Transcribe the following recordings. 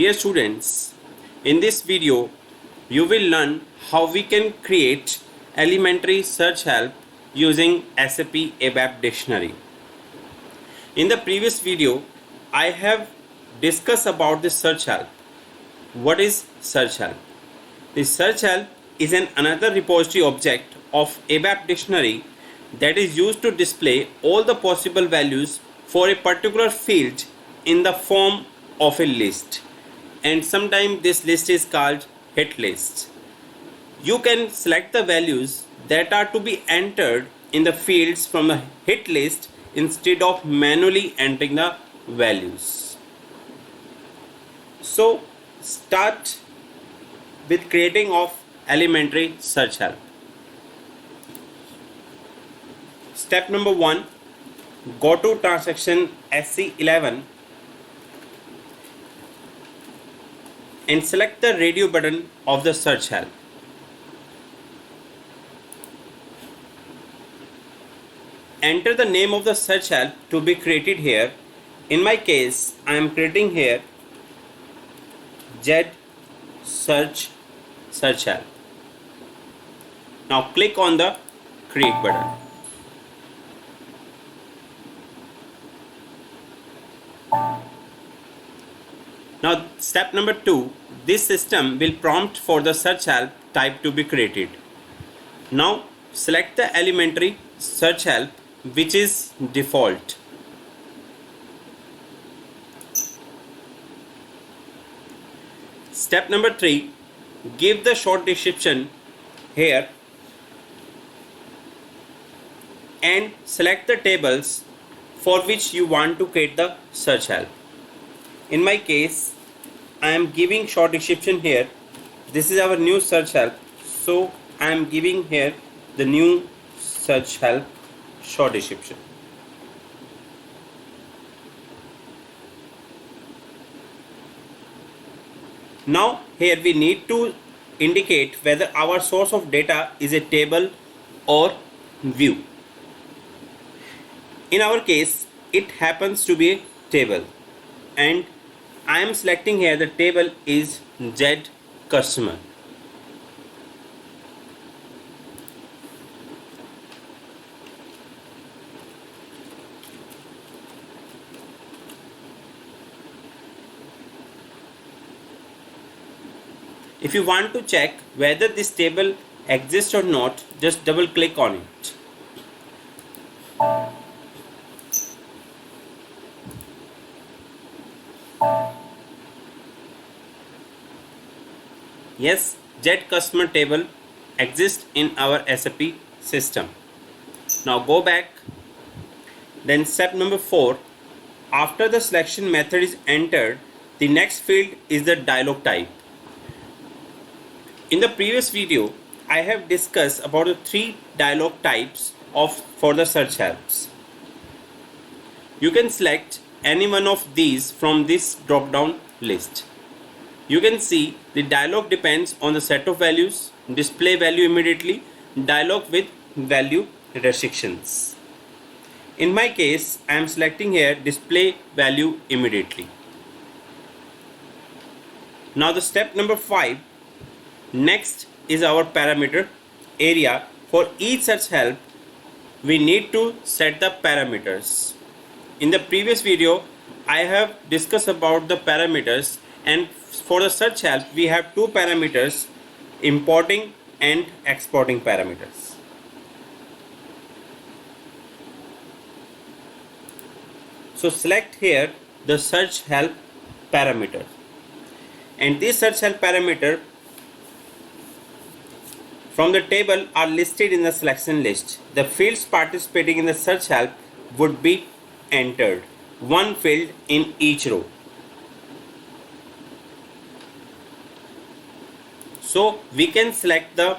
Dear students, in this video you will learn how we can create elementary search help using SAP ABAP dictionary. In the previous video I have discussed about the search help. What is search help? The search help is another repository object of ABAP dictionary that is used to display all the possible values for a particular field in the form of a list, and sometimes this list is called hit list. You can select the values that are to be entered in the fields from the hit list instead of manually entering the values. So start with creating of elementary search help. Step number 1, go to transaction SC11 and select the radio button of the search help. Enter the name of the search help to be created here. In my case, I am creating here Z search help. Now click on the create button. Now step number 2, this system will prompt for the search help type to be created. Now select the elementary search help which is default. Step number 3, give the short description here and select the tables for which you want to create the search help. In my case, I am giving short description here. This is our new search help, so I am giving here the new search help short description. Now here we need to indicate whether our source of data is a table or view. In our case, it happens to be a table, and I am selecting here the table is Z customer. If you want to check whether this table exists or not, just double click on it. Yes, Z customer table exists in our SAP system. Now go back. Then step number 4, after the selection method is entered, the next field is the dialog type. In the previous video, I have discussed about the 3 dialog types for the search helps. You can select any one of these from this drop down list. You can see the dialog depends on the set of values, display value immediately, dialog with value restrictions. In my case, I am selecting here display value immediately. Now the step number 5, next is our parameter area. For each search help, we need to set the parameters. In the previous video, I have discussed about the parameters, and for the search help, we have 2 parameters, importing and exporting parameters. So select here the search help parameter, and this search help parameter from the table are listed in the selection list. The fields participating in the search help would be entered, one field in each row. So we can select the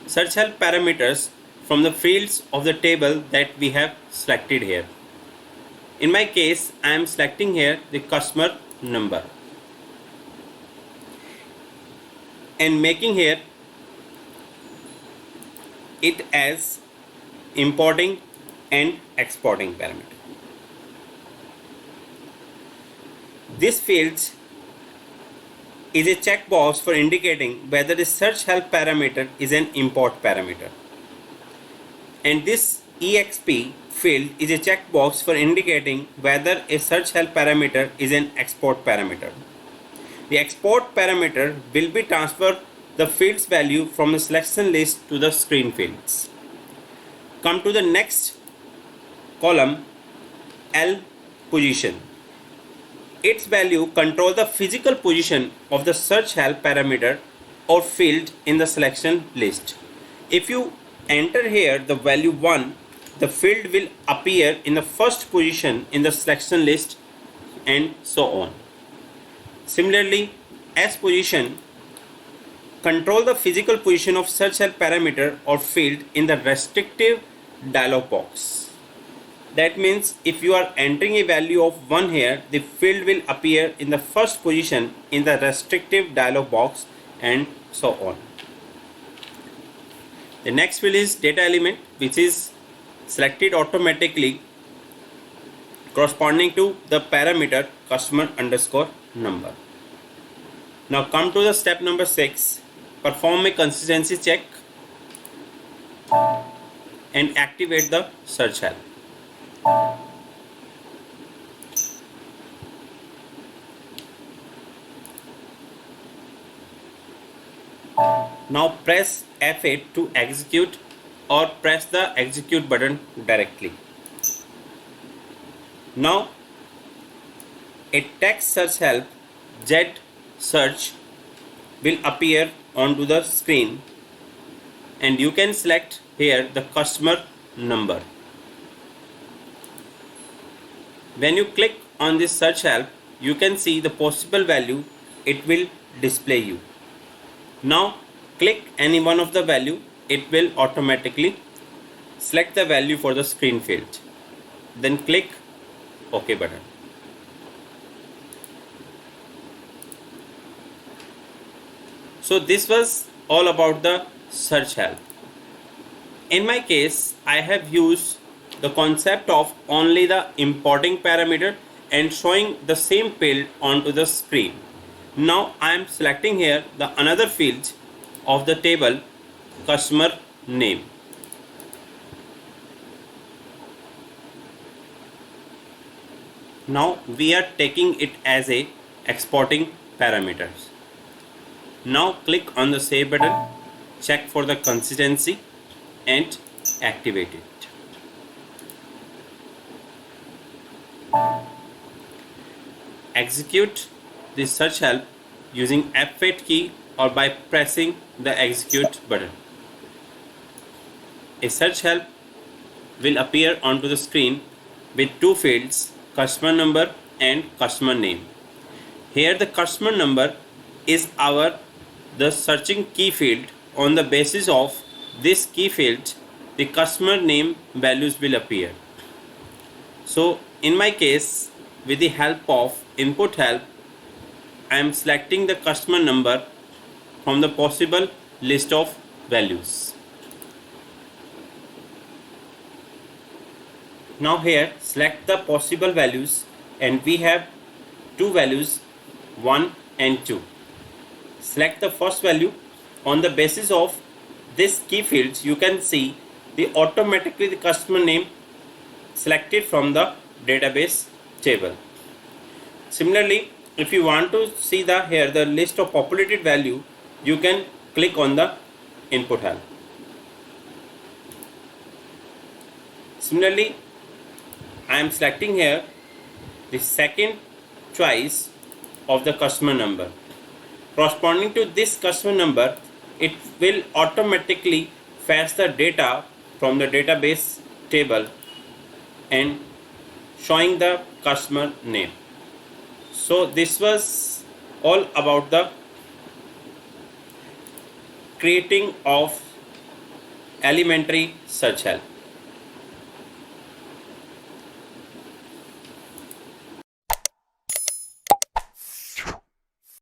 search help parameters from the fields of the table that we have selected here. In my case, I am selecting here the customer number and making here it as importing and exporting parameter. These fields is a checkbox for indicating whether the search help parameter is an import parameter. And this EXP field is a checkbox for indicating whether a search help parameter is an export parameter. The export parameter will be transferred the field's value from the selection list to the screen fields. Come to the next column, L position. Its value controls the physical position of the search help parameter or field in the selection list. If you enter here the value 1, the field will appear in the first position in the selection list and so on. Similarly, S position control the physical position of search help parameter or field in the restrictive dialog box. That means if you are entering a value of 1 here, the field will appear in the first position in the restrictive dialog box and so on. The next field is data element, which is selected automatically corresponding to the parameter customer underscore number. Now come to the step number 6. Perform a consistency check and activate the search help. Now press F8 to execute or press the execute button directly. Now a text search help Z search will appear onto the screen and you can select here the customer number. When you click on this search help, you can see the possible value it will display you. Now click any one of the value, it will automatically select the value for the screen field. Then click OK button. So this was all about the search help. In my case, I have used the concept of only the importing parameter and showing the same field onto the screen. Now I am selecting here the another field of the table, customer name. Now we are taking it as a exporting parameters. Now click on the save button, check for the consistency and activate it. Execute the search help using F8 key or by pressing the execute button. A search help will appear onto the screen with two fields, customer number and customer name. Here the customer number is the searching key field. On the basis of this key field, the customer name values will appear. So in my case, with the help of input help, I am selecting the customer number from the possible list of values. Now here select the possible values and we have two values, 1 and 2. Select the first value. On the basis of this key fields, you can see automatically the customer name selected from the database table. Similarly, if you want to see the list of populated value, you can click on the input help. Similarly, I am selecting here the second choice of the customer number. Corresponding to this customer number, it will automatically fetch the data from the database table and showing the customer name. So this was all about the creating of elementary search help.